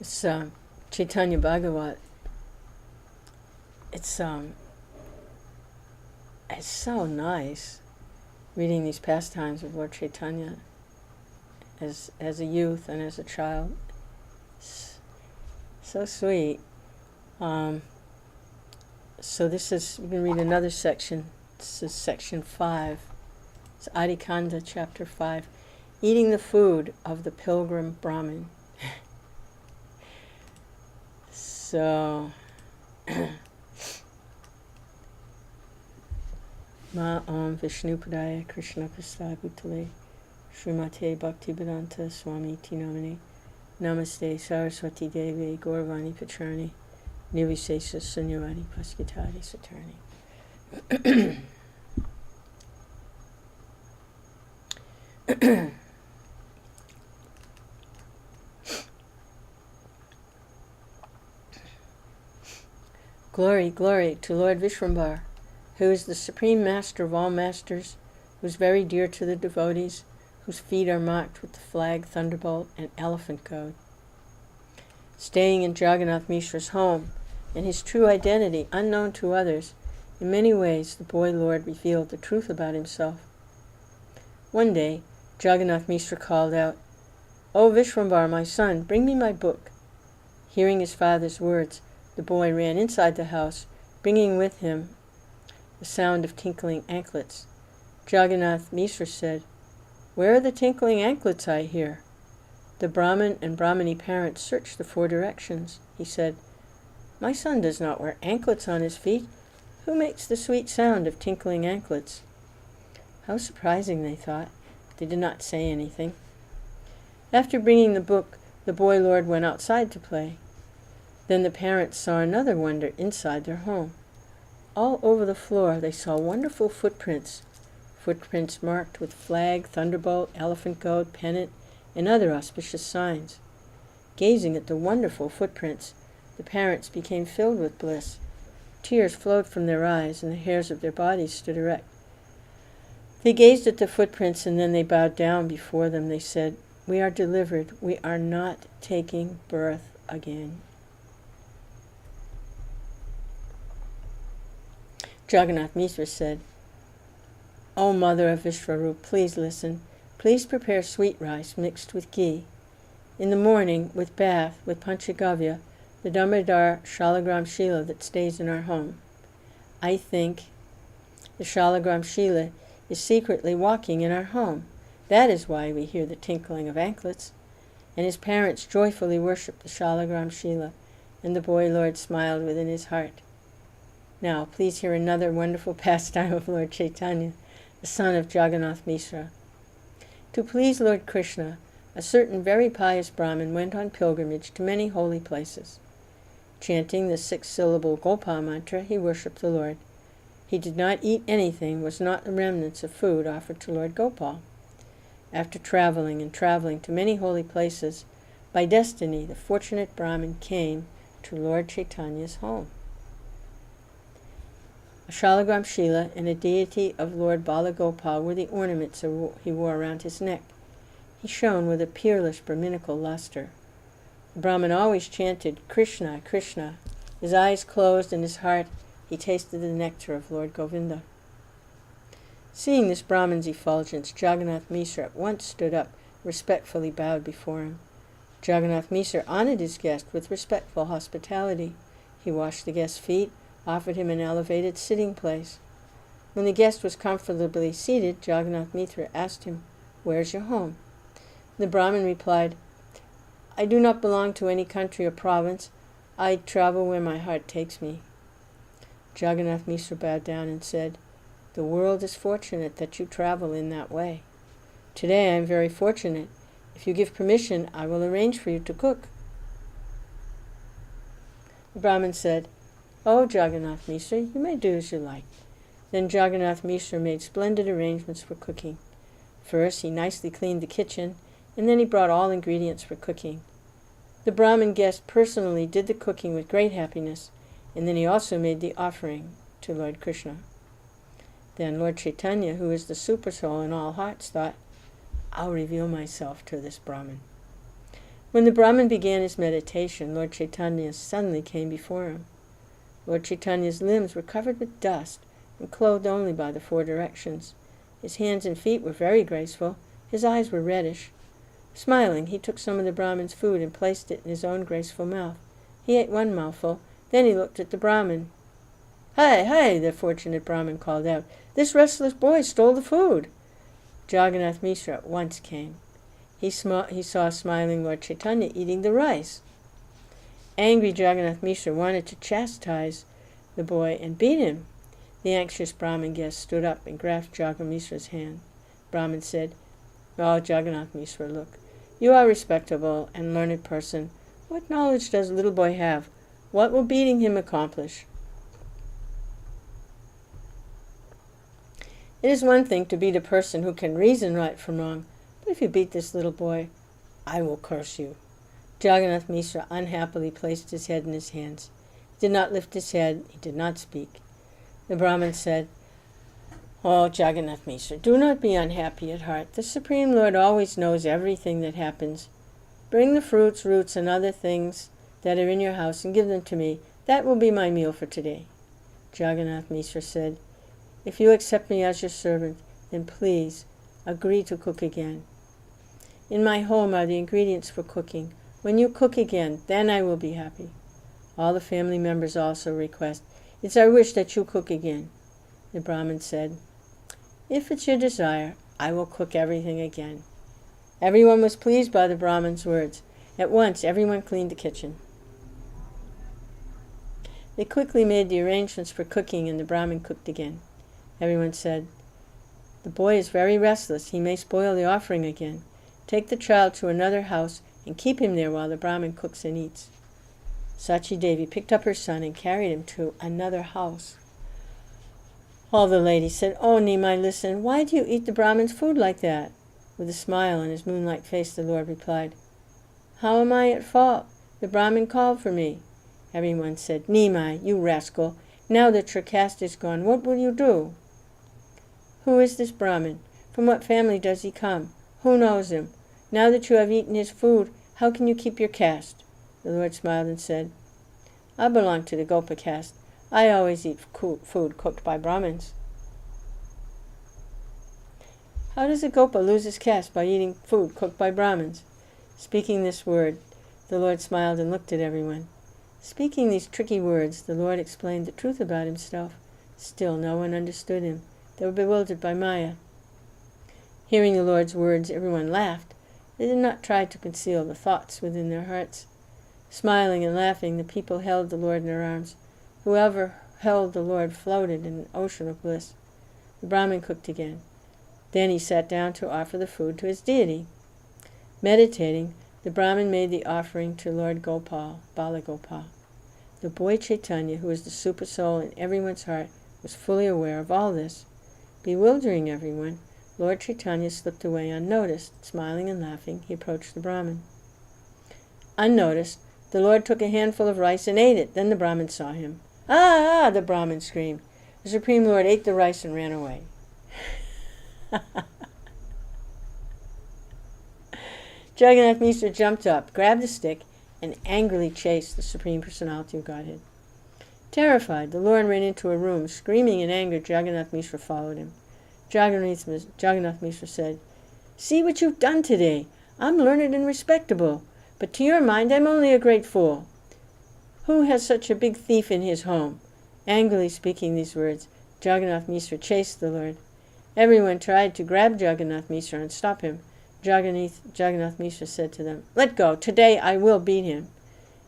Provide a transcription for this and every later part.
This Chaitanya Bhagavata, it's so nice reading these pastimes of Lord Chaitanya as a youth and as a child. It's so sweet. So this is, we can read another section. This is section 5. It's Adi-Khanda, chapter 5. Eating the food of the pilgrim Brahmin. So, Ma Om Vishnu Padaya Krishna Prasthaya Bhutale Srimate Bhaktivedanta Swami Tinamani Namaste Saraswati Devi Gauravani Pacharni Nirvisesa Sunyavadi Paskitadi Saturni. Glory, glory to Lord Vishwambar, who is the supreme master of all masters, who is very dear to the devotees, whose feet are marked with the flag, thunderbolt, and elephant goad. Staying in Jagannath Mishra's home, and his true identity unknown to others, in many ways the boy Lord revealed the truth about himself. One day, Jagannath Mishra called out, "O Vishwambar, my son, bring me my book." Hearing his father's words, the boy ran inside the house, bringing with him the sound of tinkling anklets. Jagannath Mishra said, "Where are the tinkling anklets I hear?" The Brahmin and Brahmini parents searched the 4 directions. He said, "My son does not wear anklets on his feet. Who makes the sweet sound of tinkling anklets?" How surprising, they thought. They did not say anything. After bringing the book, the boy Lord went outside to play. Then the parents saw another wonder inside their home. All over the floor they saw wonderful footprints marked with flag, thunderbolt, elephant goad, pennant, and other auspicious signs. Gazing at the wonderful footprints, the parents became filled with bliss. Tears flowed from their eyes, and the hairs of their bodies stood erect. They gazed at the footprints, and then they bowed down before them. They said, "We are delivered. We are not taking birth again." Jagannath Mishra said, "O mother of Vishwarup, please listen. Please prepare sweet rice mixed with ghee. In the morning, with bath, with Panchagavya, the Damodar Shalagram Shila that stays in our home. I think the Shalagram Shila is secretly walking in our home. That is why we hear the tinkling of anklets." And his parents joyfully worshipped the Shalagram Shila, and the boy Lord smiled within his heart. Now, please hear another wonderful pastime of Lord Chaitanya, the son of Jagannath Mishra. To please Lord Krishna, a certain very pious Brahmin went on pilgrimage to many holy places. Chanting the 6-syllable Gopal mantra, he worshipped the Lord. He did not eat anything, was not the remnants of food offered to Lord Gopal. After traveling and traveling to many holy places, by destiny the fortunate Brahmin came to Lord Chaitanya's home. A Shalagram Shila and a deity of Lord Balagopal were the ornaments he wore around his neck. He shone with a peerless Brahminical luster. The Brahmin always chanted, "Krishna, Krishna." His eyes closed, and his heart, he tasted the nectar of Lord Govinda. Seeing this Brahmin's effulgence, Jagannath Mishra at once stood up, respectfully bowed before him. Jagannath Mishra honored his guest with respectful hospitality. He washed the guest's feet, offered him an elevated sitting place. When the guest was comfortably seated, Jagannath Mishra asked him, "Where's your home?" The Brahmin replied, "I do not belong to any country or province. I travel where my heart takes me." Jagannath Mishra bowed down and said, "The world is fortunate that you travel in that way. Today I am very fortunate. If you give permission, I will arrange for you to cook." The Brahmin said, "Oh, Jagannath Mishra, you may do as you like." Then Jagannath Mishra made splendid arrangements for cooking. First, he nicely cleaned the kitchen, and then he brought all ingredients for cooking. The Brahmin guest personally did the cooking with great happiness, and then he also made the offering to Lord Krishna. Then Lord Chaitanya, who is the super soul in all hearts, thought, "I'll reveal myself to this Brahmin." When the Brahmin began his meditation, Lord Chaitanya suddenly came before him. Lord Chaitanya's limbs were covered with dust and clothed only by the four directions. His hands and feet were very graceful. His eyes were reddish. Smiling, he took some of the Brahmin's food and placed it in his own graceful mouth. He ate one mouthful. Then he looked at the Brahmin. "Hey, hey!" the fortunate Brahmin called out. "This restless boy stole the food." Jagannath Mishra at once came. He saw smiling Lord Chaitanya eating the rice. Angry Jagannath Mishra wanted to chastise the boy and beat him. The anxious Brahmin guest stood up and grasped Jagannath Mishra's hand. Brahmin said, "Oh, Jagannath Mishra, look, you are a respectable and learned person. What knowledge does the little boy have? What will beating him accomplish? It is one thing to beat a person who can reason right from wrong, but if you beat this little boy, I will curse you." Jagannath Mishra unhappily placed his head in his hands. He did not lift his head. He did not speak. The Brahmin said, "Oh, Jagannath Mishra, do not be unhappy at heart. The Supreme Lord always knows everything that happens. Bring the fruits, roots, and other things that are in your house and give them to me. That will be my meal for today." Jagannath Mishra said, "If you accept me as your servant, then please agree to cook again. In my home are the ingredients for cooking. When you cook again, then I will be happy. All the family members also request, it's our wish that you cook again." The Brahmin said, "If it's your desire, I will cook everything again." Everyone was pleased by the Brahmin's words. At once, everyone cleaned the kitchen. They quickly made the arrangements for cooking, and the Brahmin cooked again. Everyone said, "The boy is very restless. He may spoil the offering again. Take the child to another house and keep him there while the Brahmin cooks and eats." Sachi Devi picked up her son and carried him to another house. All the ladies said, "Oh, Nimai, listen, why do you eat the Brahmin's food like that?" With a smile on his moonlight face, the Lord replied, "How am I at fault? The Brahmin called for me." Everyone said, "Nimai, you rascal, now that your caste is gone, what will you do?" "Who is this Brahmin? From what family does he come? Who knows him? Now that you have eaten his food, how can you keep your caste?" The Lord smiled and said, "I belong to the Gopa caste. I always eat food cooked by Brahmins." "How does a Gopa lose his caste by eating food cooked by Brahmins?" Speaking this word, the Lord smiled and looked at everyone. Speaking these tricky words, the Lord explained the truth about himself. Still no one understood him. They were bewildered by Maya. Hearing the Lord's words, everyone laughed. They did not try to conceal the thoughts within their hearts. Smiling and laughing, the people held the Lord in their arms. Whoever held the Lord floated in an ocean of bliss. The Brahmin cooked again. Then he sat down to offer the food to his deity. Meditating, the Brahmin made the offering to Lord Gopal, Balagopal. The boy Chaitanya, who was the super soul in everyone's heart, was fully aware of all this. Bewildering everyone, Lord Chaitanya slipped away unnoticed. Smiling and laughing, he approached the Brahmin. Unnoticed, the Lord took a handful of rice and ate it. Then the Brahmin saw him. "Ah, ah!" the Brahmin screamed. The Supreme Lord ate the rice and ran away. Jagannath Mishra jumped up, grabbed a stick, and angrily chased the Supreme Personality of Godhead. Terrified, the Lord ran into a room. Screaming in anger, Jagannath Mishra followed him. Jagannath Mishra said, "See what you've done today. I'm learned and respectable, but to your mind I'm only a great fool. Who has such a big thief in his home?" Angrily speaking these words, Jagannath Mishra chased the Lord. Everyone tried to grab Jagannath Mishra and stop him. Jagannath Mishra said to them, "Let go. Today I will beat him."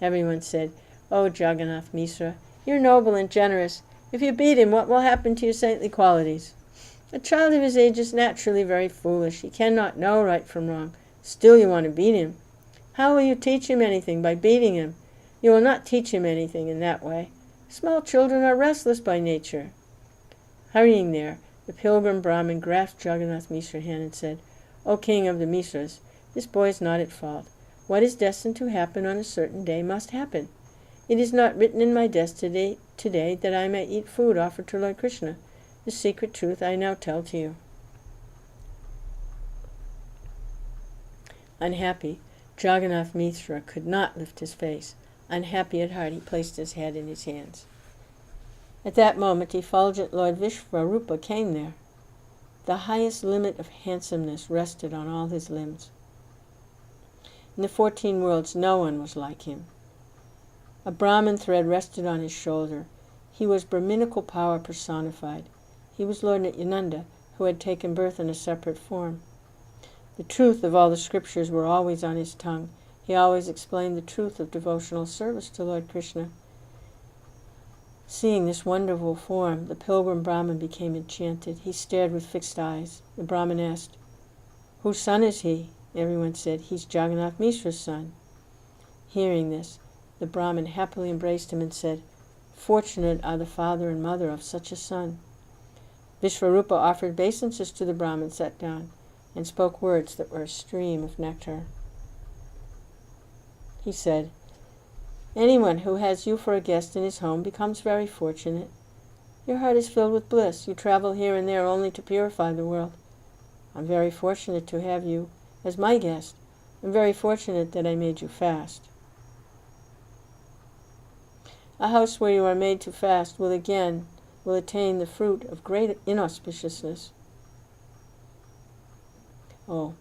Everyone said, "Oh, Jagannath Mishra, you're noble and generous. If you beat him, what will happen to your saintly qualities?" "A child of his age is naturally very foolish. He cannot know right from wrong. Still you want to beat him. How will you teach him anything by beating him? You will not teach him anything in that way. Small children are restless by nature." Hurrying there, the pilgrim Brahmin grasped Jagannath Mishra's hand and said, "O King of the Mishras, this boy is not at fault. What is destined to happen on a certain day must happen. It is not written in my destiny today that I may eat food offered to Lord Krishna. The secret truth I now tell to you." Unhappy, Jagannath Mishra could not lift his face. Unhappy at heart, he placed his head in his hands. At that moment, effulgent Lord Vishvarupa came there. The highest limit of handsomeness rested on all his limbs. In the 14 worlds, no one was like him. A Brahmin thread rested on his shoulder. He was Brahminical power personified. He was Lord Nityananda, who had taken birth in a separate form. The truth of all the scriptures were always on his tongue. He always explained the truth of devotional service to Lord Krishna. Seeing this wonderful form, the pilgrim Brahmin became enchanted. He stared with fixed eyes. The Brahmin asked, "Whose son is he?" Everyone said, "He's Jagannath Mishra's son." Hearing this, the Brahmin happily embraced him and said, "Fortunate are the father and mother of such a son." Vishvarupa offered obeisances to the Brahmin, sat down, and spoke words that were a stream of nectar. He said, "Anyone who has you for a guest in his home becomes very fortunate. Your heart is filled with bliss. You travel here and there only to purify the world. I'm very fortunate to have you as my guest. I'm very fortunate that I made you fast. A house where you are made to fast will attain the fruit of great inauspiciousness." I'll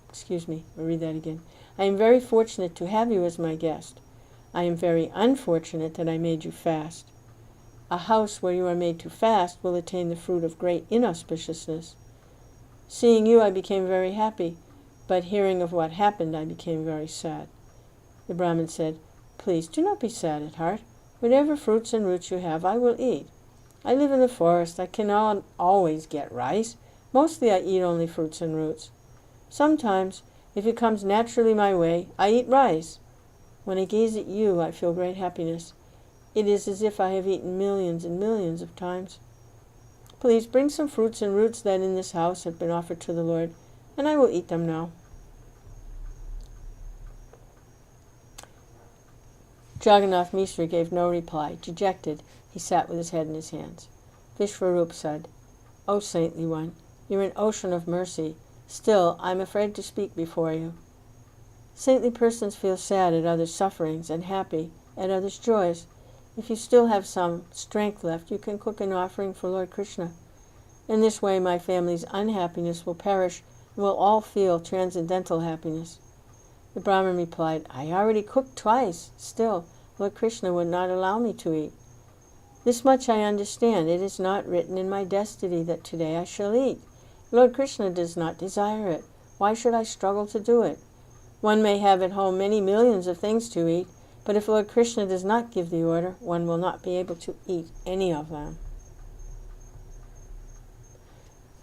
read that again. "I am very fortunate to have you as my guest. I am very unfortunate that I made you fast. A house where you are made to fast will attain the fruit of great inauspiciousness. Seeing you, I became very happy, but hearing of what happened, I became very sad." The Brahmin said, "Please do not be sad at heart. Whatever fruits and roots you have, I will eat. I live in the forest. I cannot always get rice. Mostly I eat only fruits and roots. Sometimes, if it comes naturally my way, I eat rice. When I gaze at you, I feel great happiness. It is as if I have eaten millions and millions of times. Please bring some fruits and roots that in this house have been offered to the Lord, and I will eat them now." Jagannath Mishra gave no reply. Dejected, he sat with his head in his hands. Vishvarupa said, "O saintly one, you're an ocean of mercy. Still, I'm afraid to speak before you. Saintly persons feel sad at others' sufferings and happy at others' joys. If you still have some strength left, you can cook an offering for Lord Krishna. In this way, my family's unhappiness will perish and we'll all feel transcendental happiness." The Brahmin replied, "I already cooked twice. Still, Lord Krishna would not allow me to eat. This much I understand. It is not written in my destiny that today I shall eat. Lord Krishna does not desire it. Why should I struggle to do it? One may have at home many millions of things to eat, but if Lord Krishna does not give the order, one will not be able to eat any of them."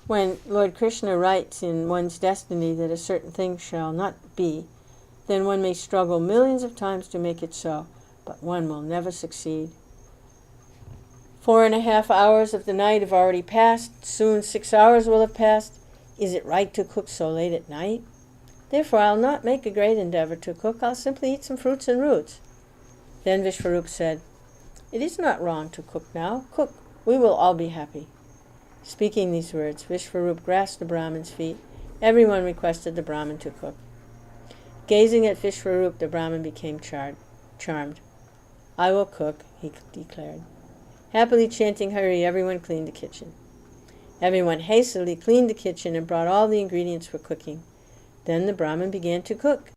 When Lord Krishna writes in one's destiny that a certain thing shall not be, then one may struggle millions of times to make it so, but one will never succeed. 4.5 hours of the night have already passed. Soon 6 hours will have passed. Is it right to cook so late at night? Therefore, I'll not make a great endeavor to cook. I'll simply eat some fruits and roots." Then Vishvarupa said, "It is not wrong to cook now. Cook. We will all be happy." Speaking these words, Vishvarupa grasped the Brahmin's feet. Everyone requested the Brahmin to cook. Gazing at Vishvarupa, the Brahmin became charmed. "I will cook," he declared. Happily chanting Hari, everyone cleaned the kitchen. Everyone hastily cleaned the kitchen and brought all the ingredients for cooking. Then the Brahmin began to cook.